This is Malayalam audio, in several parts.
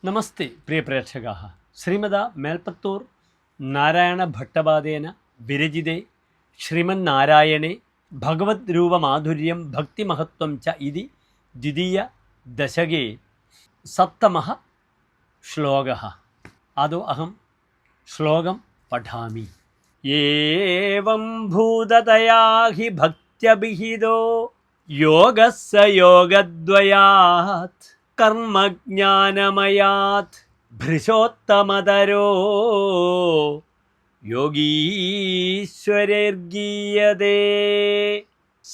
നമസ്തേ പ്രിയ പ്രേക്ഷകാः ശ്രീമദ മേൽപ്പത്തൂർ നാരായണ ഭട്ടപാദേന വിരചിതേ ശ്രീമന്നാരായണേ ഭഗവദ്രൂപമാധുര്യം ഭക്തിമഹത്വം ച ഇതി ദ്വിതീയ ദശകേ സപ്തമഃ ശ്ലോകः ആദौ അഹം ശ്ലോകം പഠാമി. ഏവം ഭൂതതയാ ഹി ഭക്ത്യഭിഹിതോ യോഗസ്സ യോഗദ്വയാത് കർമ്മജ്ഞാനമയാത് ഭൃശോത്തമതരോ യോഗീശ്വരൈർഗീയതേ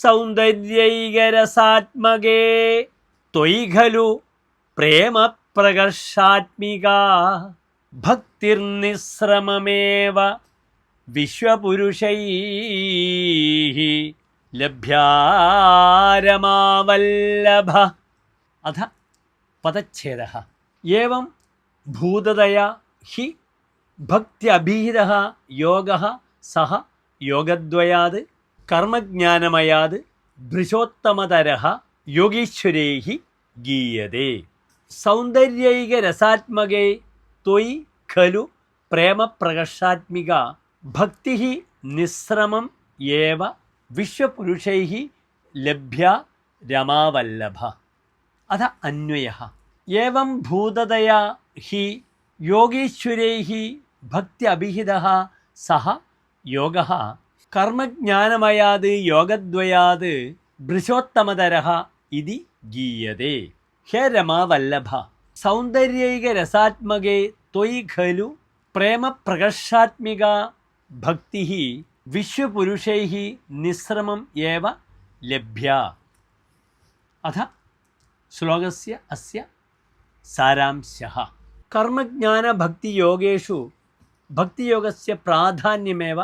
സൗന്ദര്യൈകരസാത്മകേ ത്വയി ഖലു പ്രേമപ്രകർഷാത്മികാ ഭക്തിർനിസ്രമമേവ വിശ്വപുരുഷൈഃ ലഭ്യാരമാവല്ലഭ. അഥ പദച്ഛേദഃ. ഏവം ഭൂതതയാ ഹി ഭക്ത്യഭിഹിതഃ യോഗഃ സഹ യോഗദ്വയാത് കർമ്മജ്ഞാനമയാത് ഭൃശോത്തമതരഃ യോഗീശ്വരൈഃ ഗീയതേ സൗന്ദര്യൈകരസാത്മകേ ത്വയി ഖലു പ്രേമപ്രകർഷാത്മിക ഭക്തിഃ നിസ്രമം ഏവ വിശ്വപുരുഷൈഃ ലഭ്യാ രമാവല്ലഭ. അഥ അന്വയഃ. ഏവം ഭൂതതയാ ഹി യോഗീശ്വരൈഃ ഭക്ത്യഭിഹിതഃ സഹ യോഗഃ കർമ്മജ്ഞാനമയാത് യോഗദ്വയാത് ഭൃശോത്തമതരഃ ഇതി ഗീയതേ. ഹേ രമാവല്ലഭ, സൗന്ദര്യൈകരസാത്മകേ ത്വയി ഖലു പ്രേമപ്രകർഷാത്മിക ഭക്തിഃ വിശ്വപുരുഷൈഃ നിസ്രമം ഏവ ലഭ്യാ. അഥ ശ്ലോകസ്യ അസ്യ സാരാംശഃ. കർമ്മജ്ഞാനഭക്തിയോഗേഷു ഭക്തിയോഗസ്യ പ്രാധാന്യമേവ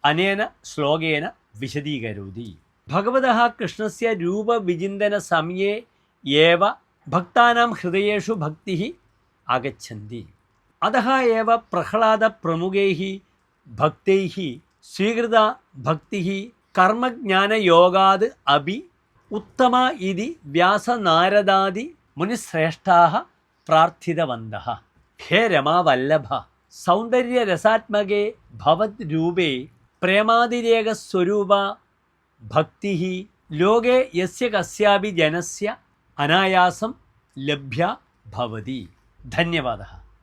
അനേന ശ്ലോകേന വിശദീകരോതി. ഭഗവതഃ കൃഷ്ണസ്യ രൂപവിചിന്തനസമയേ ഏവ ഭക്താനാം ഹൃദയേഷു ഭക്തിഃ ആഗച്ഛന്തി. അതഃ ഏവ പ്രഹ്ലാദപ്രമുഖൈഃ ഭക്തൈഃ സ്വീകൃത ഭക്തിഃ കർമ്മജ്ഞാനയോഗാത് അപി ഉത്തമ ഇതി വ്യാസനാരദാദി മുനിശ്രേഷ്ഠാഃ പ്രാർത്ഥിതവന്തഃ. ഹേ രമാവല്ലഭ, സൗന്ദര്യരസാത്മകേ ഭവദ്രൂപേ പ്രേമാതിരേകസ്വരൂപ ഭക്തിഃ ലോകേ യസ്യ കസ്യാപി ജനസ്യ അനായാസം ലഭ്യ ഭവതി. ധന്യവാദः.